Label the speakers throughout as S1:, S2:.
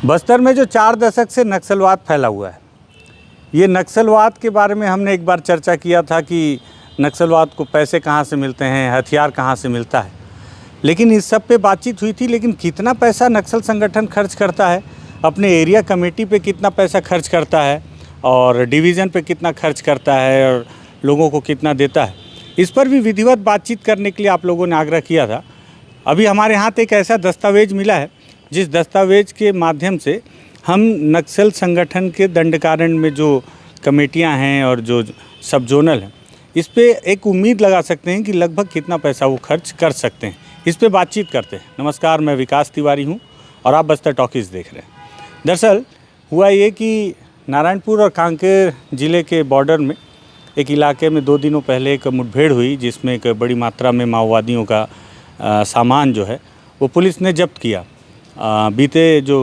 S1: बस्तर में जो 4 दशक से नक्सलवाद फैला हुआ है, ये नक्सलवाद के बारे में हमने एक बार चर्चा किया था कि नक्सलवाद को पैसे कहाँ से मिलते हैं, हथियार कहाँ से मिलता है, लेकिन इस सब पे बातचीत हुई थी। लेकिन कितना पैसा नक्सल संगठन खर्च करता है, अपने एरिया कमेटी पे कितना पैसा खर्च करता है और डिवीज़न पे कितना खर्च करता है और लोगों को कितना देता है, इस पर भी विधिवत बातचीत करने के लिए आप लोगों ने आग्रह किया था। अभी हमारे हाथ एक ऐसा दस्तावेज मिला है जिस दस्तावेज के माध्यम से हम नक्सल संगठन के दंडकारण में जो कमेटियां हैं और जो सब जोनल हैं, इस पे एक उम्मीद लगा सकते हैं कि लगभग कितना पैसा वो खर्च कर सकते हैं। इस पे बातचीत करते हैं। नमस्कार, मैं विकास तिवारी हूं और आप बस्तर टॉकीज़ देख रहे हैं। दरअसल हुआ ये कि नारायणपुर और कांकेर ज़िले के बॉर्डर में एक इलाके में 2 दिनों पहले एक मुठभेड़ हुई, जिसमें एक बड़ी मात्रा में माओवादियों का सामान जो है वो पुलिस ने जब्त किया। बीते जो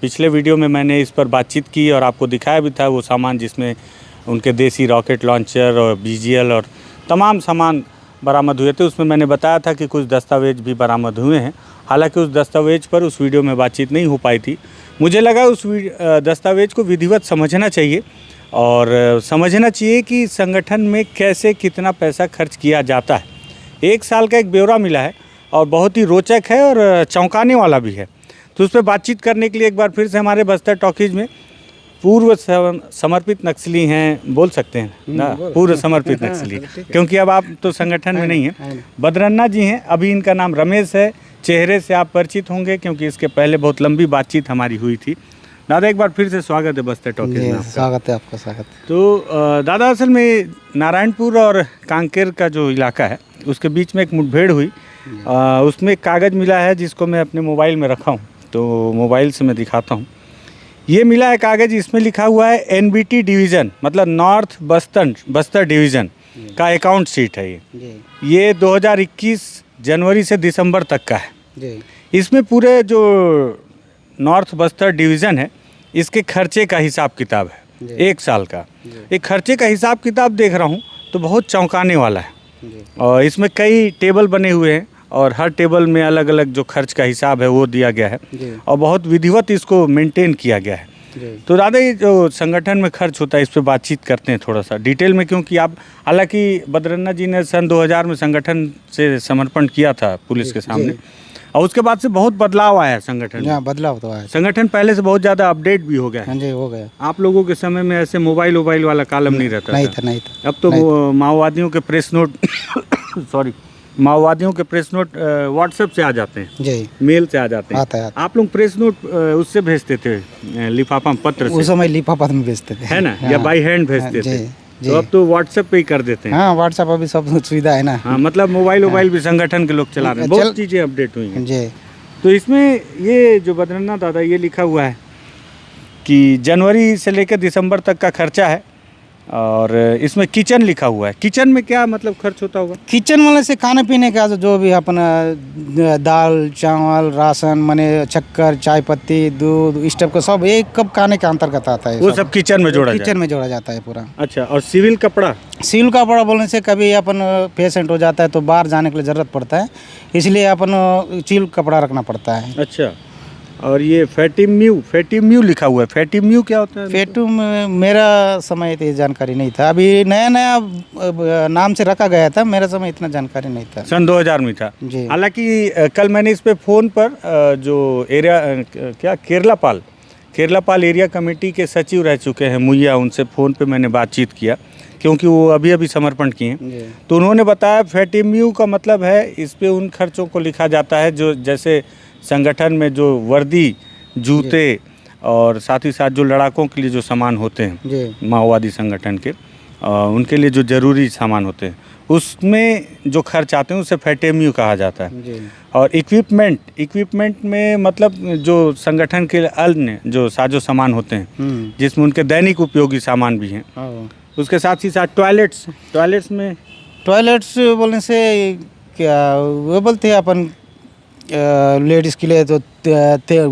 S1: पिछले वीडियो में मैंने इस पर बातचीत की और आपको दिखाया भी था वो सामान, जिसमें उनके देसी रॉकेट लॉन्चर और BGL और तमाम सामान बरामद हुए थे। उसमें मैंने बताया था कि कुछ दस्तावेज भी बरामद हुए हैं। हालांकि उस दस्तावेज पर उस वीडियो में बातचीत नहीं हो पाई थी। मुझे लगा उस दस्तावेज को विधिवत समझना चाहिए और समझना चाहिए कि संगठन में कैसे कितना पैसा खर्च किया जाता है। 1 साल का एक ब्यौरा मिला है और बहुत ही रोचक है और चौंकाने वाला भी है। तो उस पर बातचीत करने के लिए एक बार फिर से हमारे बस्तर टॉकीज़ में पूर्व समर्पित नक्सली हैं, बोल सकते हैं ना, पूर्व समर्पित नक्सली, क्योंकि अब आप तो संगठन में नहीं हैं। बदरन्ना जी हैं, अभी इनका नाम रमेश है। चेहरे से आप परिचित होंगे क्योंकि इसके पहले बहुत लंबी बातचीत हमारी हुई थी। दादा, एक बार फिर से स्वागत है बस्तर टॉकीज़ में।
S2: स्वागत है आपका, स्वागत।
S1: तो दादा, असल में नारायणपुर और कांकेर का जो इलाका है उसके बीच में एक मुठभेड़ हुई। उसमें एक कागज़ मिला है जिसको मैं अपने मोबाइल में रखा हूँ, तो मोबाइल से मैं दिखाता हूँ। ये मिला है कागज़, इसमें लिखा हुआ है NBT डिवीज़न, मतलब नॉर्थ बस्तर डिवीज़न का अकाउंट शीट है ये 2021 जनवरी से दिसंबर तक का है। इसमें पूरे जो नॉर्थ बस्तर डिवीज़न है इसके खर्चे का हिसाब किताब है 1 साल का। एक खर्चे का हिसाब किताब देख रहा हूँ तो बहुत चौंकाने वाला है। और इसमें कई टेबल बने हुए हैं और हर टेबल में अलग अलग जो खर्च का हिसाब है वो दिया गया है और बहुत विधिवत इसको मेंटेन किया गया है। तो दादा, ये जो संगठन में खर्च होता है इस पर बातचीत करते हैं थोड़ा सा डिटेल में, क्योंकि आप, हालांकि बदरन्ना जी ने सन 2000 में संगठन से समर्पण किया था पुलिस के सामने और उसके बाद से बहुत बदलाव आया है संगठन में।
S2: बदलाव तो आया,
S1: संगठन पहले से बहुत ज़्यादा अपडेट भी हो गया है।
S2: हाँ जी, हो गया।
S1: आप लोगों के समय में ऐसे मोबाइल वाला कॉलम नहीं रहता
S2: नहीं था।
S1: अब तो माओवादियों के प्रेस नोट सॉरी, माओवादियों के प्रेस नोट व्हाट्सएप से आ जाते हैं जी, मेल से आ जाते हैं। आता। आप लोग प्रेस नोट उससे भेजते थे, लिफाफा पत्र से?
S2: उस समय लिफाफा में भेजते थे,
S1: है ना, या बाय हैंड भेजते थे। तो अब तो व्हाट्सएप पे ही कर देते हैं।
S2: हाँ, व्हाट्सएप अभी सब सुविधा है ना।
S1: हाँ, मतलब मोबाइल भी संगठन के लोग चला रहे हैं, बहुत चीज़ें अपडेट हुई हैं
S2: जी।
S1: तो इसमें ये जो बदरन्ना दादा, ये लिखा हुआ है कि जनवरी से लेकर दिसंबर तक का खर्चा है और इसमें किचन लिखा हुआ है। किचन में क्या मतलब खर्च होता होगा?
S2: किचन वाले से खाने पीने का जो भी अपना दाल चावल राशन माने शक्कर चाय पत्ती दूध इस टाइप का सब एक कप खाने के अंतर्गत आता है।
S1: वो सब किचन में
S2: जोड़ा जाता है पूरा।
S1: अच्छा, और सिविल कपड़ा
S2: बोलने से कभी अपन पेशेंट हो जाता है तो बाहर जाने के लिए ज़रूरत पड़ता है, इसलिए अपन सिविल कपड़ा रखना पड़ता है।
S1: अच्छा, और ये फैटिम्यू लिखा हुआ है। फैटिम्यू क्या होता है?
S2: फैटिम्यू मेरा समय तो जानकारी नहीं था, अभी नया नाम से रखा गया था, मेरा समय इतना जानकारी नहीं था।
S1: सन 2000 में था जी। हालांकि कल मैंने इस पे फ़ोन पर जो एरिया केरलापाल एरिया कमेटी के सचिव रह चुके हैं मुइया, उनसे फ़ोन पे मैंने बातचीत किया क्योंकि वो अभी समर्पण किए हैं। तो उन्होंने बताया फैटिम्यू का मतलब है, इस पे उन खर्चों को लिखा जाता है जो जैसे संगठन में जो वर्दी, जूते और साथ ही साथ जो लड़ाकों के लिए जो सामान होते हैं माओवादी संगठन के, उनके लिए जो ज़रूरी सामान होते हैं उसमें जो खर्च आते हैं उसे फैटिम्यू कहा जाता है। और इक्विपमेंट में मतलब जो संगठन के अन्य जो साजो सामान होते हैं जिसमें उनके दैनिक उपयोगी सामान भी हैं, उसके साथ ही साथ टॉयलेट्स
S2: बोलने से क्या वो बोलते हैं अपन, लेडीज़ के लिए तो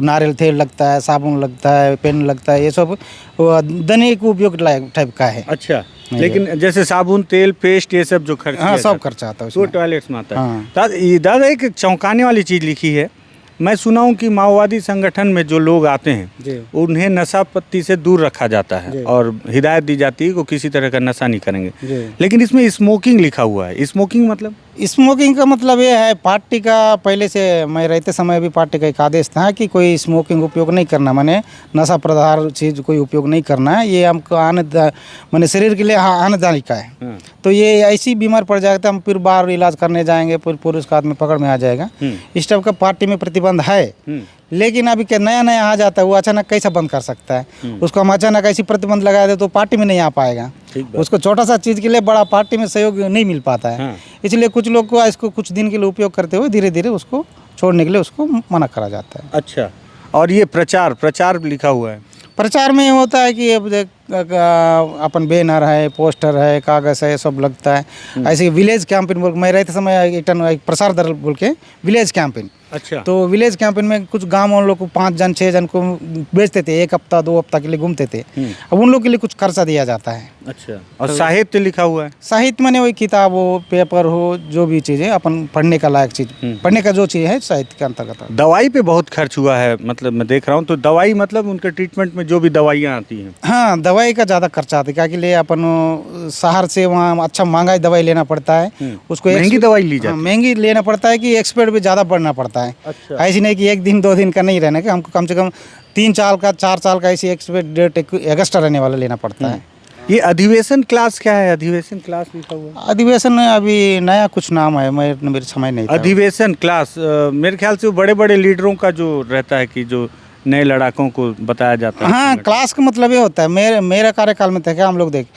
S2: नारियल तेल लगता है, साबुन लगता है, पेन लगता है, ये सब दैनिक उपयोग टाइप का है।
S1: अच्छा, लेकिन जैसे साबुन तेल पेस्ट ये सब जो खर्च,
S2: हाँ, सब खर्चा आता है
S1: वो टॉयलेट्स में आता है। दादा, एक चौंकाने वाली चीज़ लिखी है, मैं सुना हूँ कि माओवादी संगठन में जो लोग आते हैं
S2: जी
S1: उन्हें नशा पत्ती से दूर रखा जाता है
S2: जी।
S1: और हिदायत दी जाती है कि वो किसी तरह का नशा नहीं करेंगे,
S2: जी।
S1: लेकिन इसमें स्मोकिंग लिखा हुआ है। स्मोकिंग मतलब?
S2: स्मोकिंग का मतलब ये है, पार्टी का पहले से मैं रहते समय भी पार्टी का एक आदेश था कि कोई स्मोकिंग उपयोग नहीं करना, माने नशा प्रदार चीज़ कोई उपयोग नहीं करना है। ये हमको माने शरीर के लिए हानिकारक है।
S1: हाँ।
S2: तो ये ऐसी बीमार पड़ जाएगा तो हम फिर बाहर इलाज करने जाएंगे, फिर पुलिस का आदमी पकड़ में आ जाएगा। इस टाइप का पार्टी में प्रतिबंध है। लेकिन अभी क्या नया नया आ जाता है, वो अचानक कैसे बंद कर सकता है? उसको हम अचानक ऐसी प्रतिबंध लगा दे तो पार्टी में नहीं आ पाएगा। उसको छोटा सा चीज़ के लिए बड़ा पार्टी में सहयोग नहीं मिल पाता है।
S1: हाँ।
S2: इसलिए कुछ लोग को इसको कुछ दिन के लिए उपयोग करते हुए धीरे धीरे उसको छोड़ने के लिए उसको मना करा जाता है।
S1: अच्छा, और ये प्रचार लिखा हुआ है?
S2: प्रचार में ये होता है कि अब देख अपन बैनर है, पोस्टर है, कागज़ है, सब लगता है। ऐसे विलेज कैंपेन बोल, मैं रहते समय एक प्रसार दल बोल के विलेज कैंपेन।
S1: अच्छा।
S2: तो विलेज कैंपेन में कुछ गाँव वालों को 5 जन 6 जन को बेचते थे, 1 हफ्ता 2 हफ्ता के लिए घूमते थे। अब उन लोग के लिए कुछ खर्चा दिया जाता है।
S1: अच्छा, और साहित्य लिखा हुआ है?
S2: साहित्य माने वही किताब हो, पेपर हो, जो भी चीज़ है अपन पढ़ने का लायक चीज़, पढ़ने का जो चीज़ है साहित्य के अंतर्गत।
S1: दवाई पे बहुत खर्च हुआ है, मतलब मैं देख रहा हूँ। तो दवाई मतलब उनके ट्रीटमेंट में जो भी दवाइयाँ आती हैं?
S2: हाँ, दवाई का ज़्यादा खर्चा आता है, क्या के लिए अपन शहर से वहाँ अच्छा महंगा दवाई लेना पड़ता है। उसको
S1: महंगी दवाई ली जाती है?
S2: महंगी लेना पड़ता है कि एक्सपर्ट भी ज़्यादा बढ़ना पड़ता है।
S1: अच्छा।
S2: ऐसी नहीं कि 1 दिन 2 दिन का नहीं रहना, कि हमको कम से कम 3 साल का 4 साल का ऐसी एक्सपर्ट डेट एक्स्ट्रा रहने वाला लेना पड़ता है।
S1: ये अधिवेशन क्लास क्या है? अधिवेशन क्लास लिखा हुआ है?
S2: अधिवेशन अभी नया कुछ नाम है, मेरे समय नहीं था।
S1: अधिवेशन क्लास मेरे ख्याल से वो बड़े बड़े लीडरों का जो रहता है कि जो नए लड़ाकों को बताया जाता है।
S2: हाँ, क्लास का मतलब ये होता है, मेरे कार्यकाल में था क्या, हम लोग देख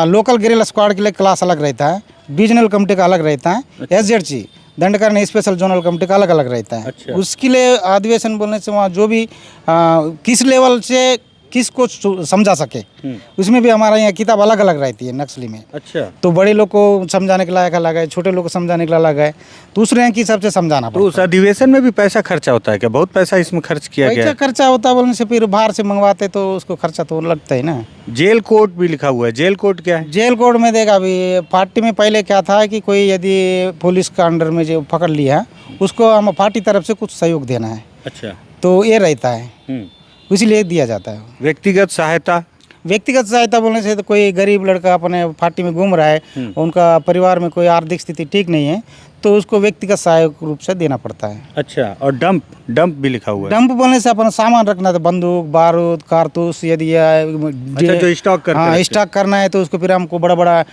S2: लोकल गिरिल्ला स्क्वाड के लिए क्लास अलग रहता है, रीजनल कमेटी का अलग रहता है, SZG Dandakaranya special zonal committee का अलग अलग रहता है।
S1: अच्छा।
S2: उसके लिए अधिवेशन बोलने से वहाँ जो भी किस लेवल से किसको समझा सके, उसमें भी हमारा यहाँ किताब अलग अलग रहती है नक्सली में।
S1: अच्छा।
S2: तो बड़े लोग को समझाने के लायक अलग है, छोटे लोग को समझाने के लिए अलग है, दूसरे यहाँ की सबसे समझाना
S1: तो
S2: पड़ता
S1: उस अधिवेशन में भी पैसा खर्चा होता है क्या? बहुत पैसा इसमें खर्च किया
S2: है।
S1: गया
S2: पैसा
S1: है?
S2: खर्चा होता है बोलने से फिर बाहर से मंगवाते तो उसको खर्चा तो लगता ही ना।
S1: जेल कोड भी लिखा हुआ है। जेल कोड क्या है?
S2: जेल कोड में देखा अभी पार्टी में पहले क्या था कि कोई यदि पुलिस का अंडर में जो पकड़ लिया उसको हम पार्टी तरफ से कुछ सहयोग देना है,
S1: अच्छा।
S2: तो ये रहता है, इसीलिए दिया जाता है।
S1: व्यक्तिगत सहायता
S2: बोलने से तो कोई गरीब लड़का अपने पार्टी में घूम रहा है, उनका परिवार में कोई आर्थिक स्थिति ठीक नहीं है, तो उसको व्यक्तिगत सहायक रूप से देना पड़ता है।
S1: अच्छा, और डंप भी लिखा हुआ है?
S2: डंप बोलने से अपन सामान रखना था, बंदूक, बारूद, कारतूस, यदि
S1: अच्छा, जो स्टॉक करके
S2: हाँ
S1: रखते
S2: स्टॉक करना है तो उसको फिर हमको बड़ा बड़ा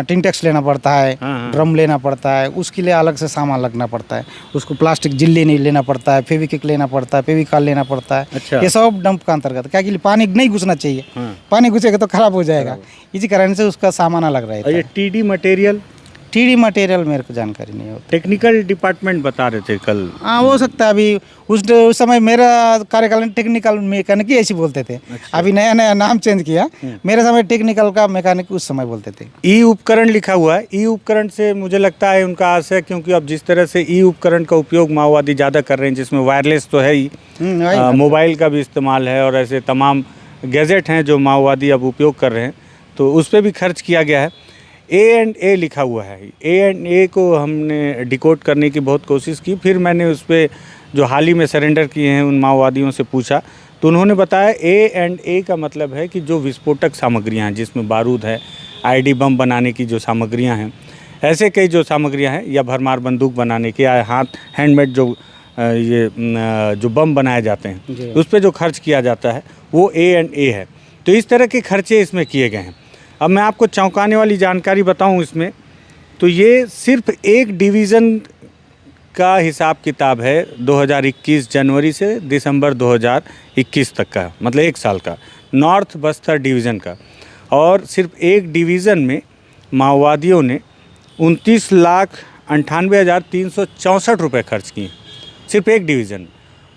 S2: टिंटेक्स लेना पड़ता है,
S1: हाँ।
S2: ड्रम लेना पड़ता है, उसके लिए अलग से सामान लगना पड़ता है। उसको प्लास्टिक जिल्ली नहीं लेना पड़ता है, फेविक्विक लेना पड़ता है, फेविकॉल लेना पड़ता है।
S1: अच्छा।
S2: ये सब डंप का अंतर्गत, क्या कि पानी नहीं घुसना चाहिए,
S1: हाँ।
S2: पानी घुसेगा तो खराब हो जाएगा, इसी कारण से उसका सामान अलग रहेगा।
S1: और ये टीडी
S2: मटेरियल मेरे को जानकारी नहीं होती।
S1: टेक्निकल डिपार्टमेंट बता रहे थे कल।
S2: हाँ, हो सकता है। अभी उस समय मेरा कार्यकाल में टेक्निकल मैकेनिक ही ऐसी बोलते थे।
S1: अच्छा।
S2: अभी नया नया नाम चेंज किया, मेरे समय टेक्निकल का मैकेनिक उस समय बोलते थे।
S1: ई उपकरण लिखा हुआ है। ई उपकरण से मुझे लगता है उनका आशय, क्योंकि अब जिस तरह से ई उपकरण का उपयोग माओवादी ज़्यादा कर रहे हैं, जिसमें वायरलेस तो है ही, मोबाइल का भी इस्तेमाल है और ऐसे तमाम गैजेट हैं जो माओवादी अब उपयोग कर रहे हैं, तो उस पर भी खर्च किया गया है। A&A लिखा हुआ है। A&A को हमने डिकोड करने की बहुत कोशिश की, फिर मैंने उस पर जो हाल ही में सरेंडर किए हैं उन माओवादियों से पूछा, तो उन्होंने बताया A&A का मतलब है कि जो विस्फोटक सामग्रियां हैं, जिसमें बारूद है, आईडी बम बनाने की जो सामग्रियां हैं, ऐसे कई जो सामग्रियां हैं, या भरमार बंदूक बनाने की, या हैंडमेड जो बम बनाए जाते हैं, उस पर जो खर्च किया जाता है वो A&A है। तो इस तरह के खर्चे इसमें किए गए हैं। अब मैं आपको चौंकाने वाली जानकारी बताऊं इसमें, तो ये सिर्फ एक डिवीज़न का हिसाब किताब है 2021 जनवरी से दिसंबर 2021 तक का, मतलब 1 साल का, नॉर्थ बस्तर डिवीज़न का। और सिर्फ एक डिवीज़न में माओवादियों ने 29,98,364 रुपये खर्च किए, सिर्फ एक डिवीज़न।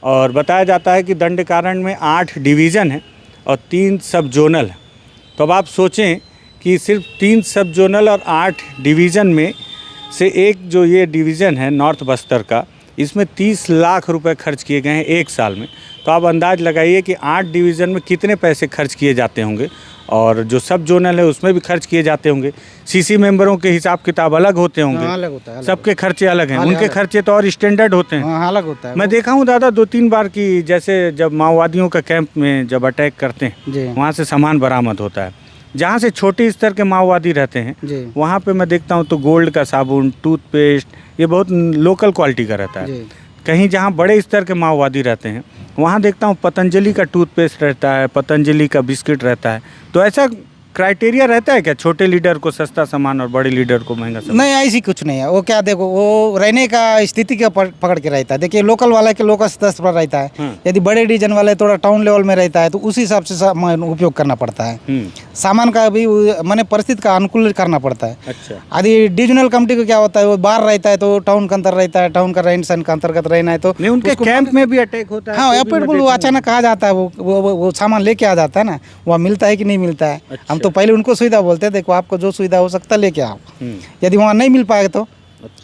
S1: और बताया जाता है कि दंडकारण में 8 डिवीज़न हैं और 3 सब जोनल हैं। तो अब आप सोचें कि सिर्फ 3 सब जोनल और 8 डिवीज़न में से एक जो ये डिवीज़न है नॉर्थ बस्तर का, इसमें 30 लाख रुपए खर्च किए गए हैं 1 साल में। तो आप अंदाज़ लगाइए कि 8 डिवीज़न में कितने पैसे खर्च किए जाते होंगे और जो सब जोनल है उसमें भी खर्च किए जाते होंगे। सीसी मेंबरों के हिसाब किताब अलग होते होंगे,
S2: अलग होता है,
S1: सबके खर्चे अलग हैं,
S2: अलग
S1: उनके
S2: अलग।
S1: खर्चे तो और स्टैंडर्ड होते हैं।
S2: हाँ, अलग होता है
S1: मैं देखा हूँ दादा 2-3 बार कि जैसे जब माओवादियों का कैंप में जब अटैक करते हैं
S2: जी
S1: वहाँ से सामान बरामद होता है। जहाँ से छोटे स्तर के माओवादी रहते हैं
S2: जी
S1: वहाँ पे मैं देखता हूँ तो गोल्ड का साबुन, टूथपेस्ट, ये बहुत लोकल क्वालिटी का रहता है।
S2: जी
S1: कहीं जहाँ बड़े स्तर के माओवादी रहते हैं वहाँ देखता हूँ पतंजलि का टूथपेस्ट रहता है, पतंजलि का बिस्किट रहता है। तो ऐसा क्राइटेरिया रहता है क्या, छोटे लीडर को सस्ता सामान और बड़े लीडर को महंगा सामान?
S2: नहीं, ऐसी कुछ नहीं है। वो क्या देखो, वो रहने का स्थिति का पकड़ के रहता है। देखिए लोकल वाला के लोकल स्तर पर रहता है, यदि बड़े डिवीजन वाले थोड़ा टाउन लेवल में रहता है तो उसी हिसाब से सामान उपयोग करना पड़ता है। सामान का भी मैंने परिस्थिति का अनुकूल करना पड़ता है।
S1: अच्छा,
S2: यदि डिविजनल कमेटी को क्या होता है, वो बाहर रहता है तो टाउन का अंतर रहता है, टाउन का रहन सहन का अंतर्गत रहना है तो
S1: नहीं उनके कैंप में भी अटैक होता है?
S2: हाँ,
S1: तो भी मैं
S2: वो
S1: देखा हूँ।
S2: अचानक आ जाता है, वो सामान लेके आ जाता है ना, वहाँ मिलता है कि नहीं मिलता है।
S1: अच्छा।
S2: हम तो पहले उनको सुविधा बोलते हैं, देखो आपको जो सुविधा हो सकता है लेके आओ। यदि वहाँ नहीं मिल पाएगा तो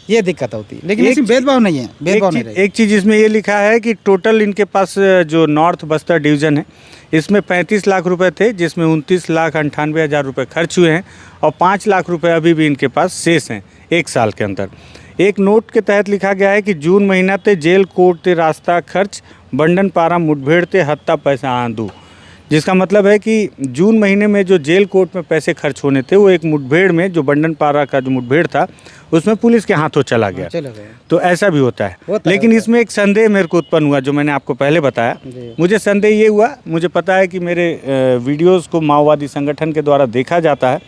S2: ये दिक्कत होती है। लेकिन
S1: एक
S2: इसमें भेदभाव नहीं है, भेदभाव नहीं
S1: एक चीज़ इसमें ये लिखा है कि टोटल इनके पास जो नॉर्थ बस्तर डिवीज़न है इसमें 35 लाख रुपए थे, जिसमें 29,98,000 रुपये खर्च हुए हैं और 5 लाख रुपए अभी भी इनके पास शेष हैं 1 साल के अंदर। एक नोट के तहत लिखा गया है कि जून महीना ते जेल कोर्ट ते रास्ता खर्च बंडन पारा मुठभेड़ ते हत्ता पैसा आंदू, जिसका मतलब है कि जून महीने में जो जेल कोर्ट में पैसे खर्च होने थे वो एक मुठभेड़ में, जो बंडन पारा का जो मुठभेड़ था उसमें पुलिस के हाथों चला गया।
S2: चला गया।
S1: तो ऐसा भी होता है। लेकिन इसमें एक संदेह मेरे को उत्पन्न हुआ जो मैंने आपको पहले बताया। मुझे संदेह ये हुआ, मुझे पता है कि मेरे वीडियोस को माओवादी संगठन के द्वारा देखा जाता है।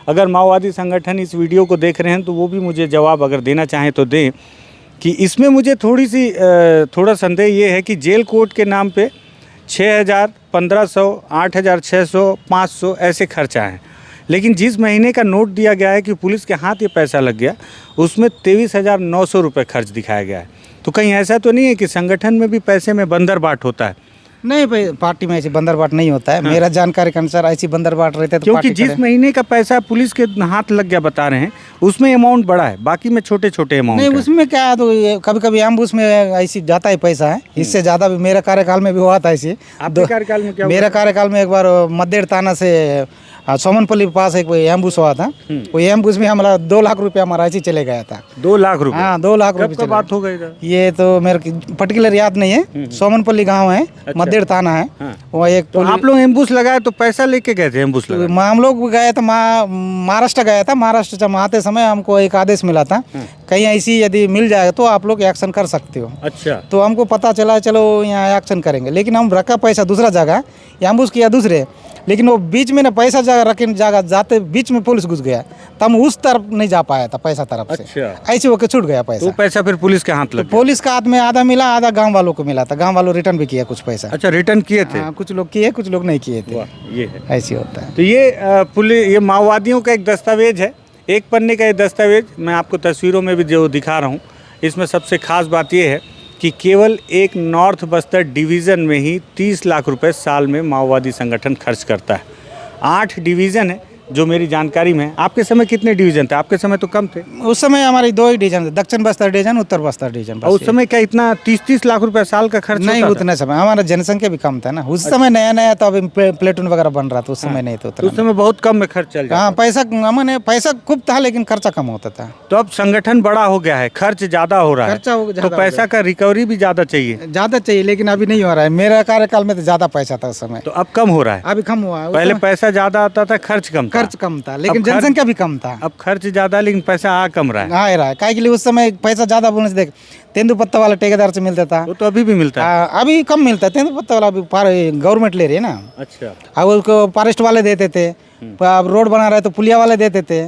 S1: अगर माओवादी संगठन इस वीडियो को देख रहे हैं तो वो भी मुझे जवाब अगर देना चाहें तो दें कि इसमें मुझे थोड़ा संदेह ये है कि जेल कोर्ट के नाम पे 6,000, 1,500, 8,600, 500 ऐसे खर्च आए हैं। लेकिन जिस महीने का नोट दिया गया है कि पुलिस के हाथ ये पैसा लग गया उसमें 23,900 रुपये खर्च दिखाया गया है। तो कहीं ऐसा तो नहीं है कि संगठन में भी पैसे में बंदर बाट होता है?
S2: नहीं भाई, पार्टी में ऐसी बंदरबाट नहीं होता है। मेरा जानकारी के अनुसार ऐसी बंदरबाट रहते तो
S1: क्योंकि जिस महीने का पैसा पुलिस के हाथ लग गया बता रहे हैं उसमें अमाउंट बड़ा है, बाकी में छोटे छोटे अमाउंट
S2: नहीं, उसमें क्या है, तो कभी कभी एम्बुश में ऐसी जाता है पैसा है। इससे ज़्यादा भी मेरे कार्यकाल में भी हुआ था ऐसे।
S1: आपके कार्यकाल में क्या हुआ?
S2: मेरा कार्यकाल में एक बार मद्देड़ थाना से सोमनपल्ली के पास एक एम्बुश हुआ था। वो एम्बुश में हमारा 2 लाख रुपया हमारा ऐसे चले गया था।
S1: 2 लाख रुपये?
S2: हाँ, 2 लाख
S1: कब
S2: रुपये
S1: का बात हो गई था?
S2: ये तो मेरे पर्टिकुलर याद नहीं है। सोमनपल्ली गांव है, मद्देड़ थाना है।
S1: हाँ।
S2: वो एक
S1: तो आप लोग एम्बुश लगाए तो पैसा लेके गए थे? एम्बुश लगाए
S2: हम लोग गए थे, महाराष्ट्र गया था। महाराष्ट्र जब आते समय हमको एक आदेश मिला था, कहीं ऐसी यदि मिल जाए तो आप लोग एक्शन कर सकते हो।
S1: अच्छा,
S2: तो हमको पता चला चलो यहाँ एक्शन करेंगे, लेकिन हम रखा पैसा दूसरा जगह, एम्बुश किया दूसरे, लेकिन वो बीच में ना पैसा जगह रखे जगह जाते बीच में पुलिस घुस गया, तो हम उस तरफ नहीं जा पाया था पैसा तरफ से।
S1: अच्छा।
S2: ऐसे होकर छूट गया पैसा।
S1: तो पैसा फिर पुलिस के हाथ लग गया?
S2: पुलिस का हाथ में आधा मिला, आधा गांव वालों को मिला था। गांव वालों रिटर्न भी किया कुछ पैसा।
S1: अच्छा, रिटर्न किए थे?
S2: हाँ, कुछ लोग किए, कुछ लोग नहीं किए थे।
S1: ये है,
S2: ऐसे होता है।
S1: तो ये माओवादियों का एक दस्तावेज है, एक पन्ने का ये दस्तावेज मैं आपको तस्वीरों में भी जो दिखा रहा हूँ। इसमें सबसे खास बात ये है कि केवल एक नॉर्थ बस्तर डिवीज़न में ही 30 लाख रुपए साल में माओवादी संगठन खर्च करता है। 8 डिवीज़न है जो मेरी जानकारी में है। आपके समय कितने डिवीज़न थे? आपके समय तो कम थे।
S2: उस समय हमारी 2 ही डिवीजन थे, दक्षिण बस्तर डिवीजन, उत्तर बस्तर डिवीजन।
S1: और उस समय क्या इतना 30-30 लाख रुपए साल का खर्च
S2: नहीं,
S1: होता था?
S2: उतने समय हमारा जनसंख्या भी कम था ना उस समय। नया नया तो अभी प्लेटून वगैरह बन रहा था, उस समय नहीं था
S1: तो उस
S2: उतना।
S1: समय बहुत कम में खर्च चल जाता।
S2: हाँ, पैसा खूब था लेकिन खर्चा कम होता था।
S1: तो अब संगठन बड़ा हो गया है, खर्च ज़्यादा हो रहा है,
S2: खर्चा
S1: तो
S2: ज़्यादा हो
S1: पैसा का रिकवरी भी ज़्यादा चाहिए।
S2: ज़्यादा चाहिए, लेकिन अभी नहीं हो रहा है। मेरा कार्यकाल में तो ज़्यादा पैसा था उस समय,
S1: तो अब कम हो रहा है?
S2: अभी कम हुआ है। उस
S1: पहले
S2: समय
S1: पैसा ज़्यादा आता था, खर्च कम था।
S2: खर्च कम था, लेकिन
S1: अब खर्च-
S2: जनसंख्या भी कम था।
S1: अब खर्च ज़्यादा लेकिन पैसा आ कम रहा है।
S2: आ रहा है काहे के लिए, उस समय पैसा ज़्यादा बोलने से देख, तेंदुपत्ता वाला ठेकेदार से मिलता था।
S1: वो तो अभी भी मिलता है।
S2: अभी कम मिलता है तेंदुपत्ता वाला, अभी गवर्नमेंट ले रही है ना।
S1: अच्छा।
S2: अब उसको फॉरेस्ट वाले देते थे, अब रोड बना रहे तो पुलिया वाले देते थे,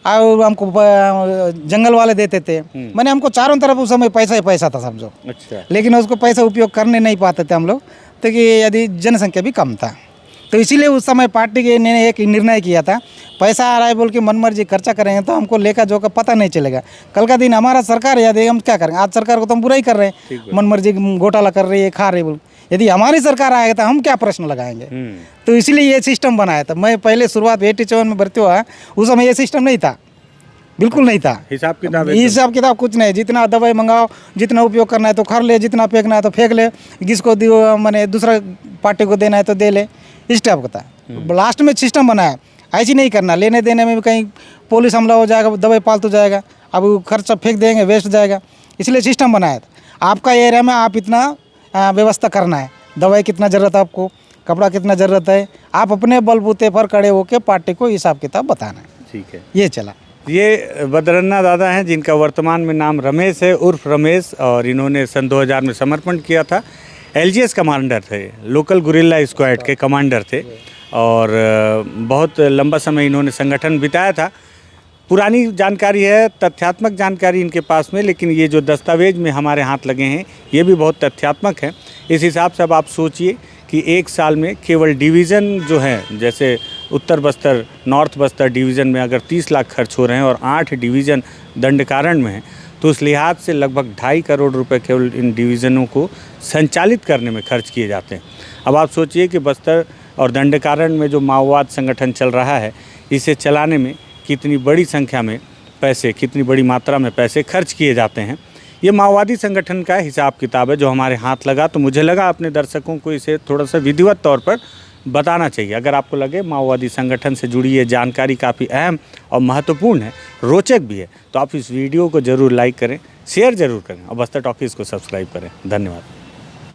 S2: और हमको जंगल वाले देते थे। मैंने हमको चारों तरफ उस समय पैसा ही पैसा था समझो।
S1: अच्छा।
S2: लेकिन उसको पैसा उपयोग करने नहीं पाते थे हम लोग, तो कि यदि जनसंख्या भी कम था, तो इसीलिए उस समय पार्टी के ने एक निर्णय किया था, पैसा आ रहा है बोल के मनमर्जी खर्चा करेंगे तो हमको लेकर जो का पता नहीं चलेगा। कल का दिन हमारा सरकार यदि हम क्या करेंगे, आज सरकार को तो हम बुरा ही कर रहे हैं, मनमर्जी घोटाला कर रही है, खा रही है बोल। यदि हमारी सरकार आएगा तो हम क्या प्रश्न लगाएंगे। तो इसलिए ये सिस्टम बनाया था। मैं पहले शुरुआत 87 में भर्ती हुआ, उस समय ये सिस्टम नहीं था। बिल्कुल नहीं था।
S1: हिसाब किताब
S2: हिसाब किताब कुछ नहीं, जितना दवाई मंगाओ, जितना उपयोग करना है तो कर ले, जितना फेंकना है तो फेंक ले, किसको मैंने दूसरा पार्टी को देना है तो दे ले, इस टाइप का था। लास्ट में सिस्टम बनाया, ऐसे नहीं करना, लेने देने में भी कहीं पुलिस हमला हो जाएगा, दवाई पालतू जाएगा, अब वो खर्चा फेंक देंगे, वेस्ट जाएगा, इसलिए सिस्टम बनाया था। आपका एरिया में आप इतना व्यवस्था करना है, दवाई कितना ज़रूरत है आपको, कपड़ा कितना ज़रूरत है, आप अपने बलबूते पर खड़े होकर पार्टी को हिसाब किताब बताना है।
S1: ठीक है,
S2: ये चला।
S1: ये बदरन्ना दादा हैं जिनका वर्तमान में नाम रमेश है, उर्फ रमेश, और इन्होंने सन 2000 में समर्पण किया था। LGS कमांडर थे, लोकल गुरिल्ला स्क्वाड के कमांडर थे, और बहुत लंबा समय इन्होंने संगठन बिताया था। पुरानी जानकारी है, तथ्यात्मक जानकारी इनके पास में, लेकिन ये जो दस्तावेज में हमारे हाथ लगे हैं ये भी बहुत तथ्यात्मक है। इस हिसाब से अब आप सोचिए कि एक साल में केवल डिवीज़न जो है, जैसे उत्तर बस्तर, नॉर्थ बस्तर डिवीज़न में अगर 30 लाख खर्च हो रहे हैं और 8 डिवीज़न दंडकारण में हैं, तो उस लिहाज से लगभग 2.5 करोड़ रुपए केवल इन डिवीज़नों को संचालित करने में खर्च किए जाते हैं। अब आप सोचिए कि बस्तर और दंडकारण में जो माओवाद संगठन चल रहा है, इसे चलाने में कितनी बड़ी संख्या में पैसे, कितनी बड़ी मात्रा में पैसे खर्च किए जाते हैं। ये माओवादी संगठन का हिसाब किताब है जो हमारे हाथ लगा, तो मुझे लगा अपने दर्शकों को इसे थोड़ा सा विधिवत तौर पर बताना चाहिए। अगर आपको लगे माओवादी संगठन से जुड़ी ये जानकारी काफ़ी अहम और महत्वपूर्ण है, रोचक भी है, तो आप इस वीडियो को ज़रूर लाइक करें, शेयर ज़रूर करें और बस्तर टॉकीज़ को सब्सक्राइब करें। धन्यवाद।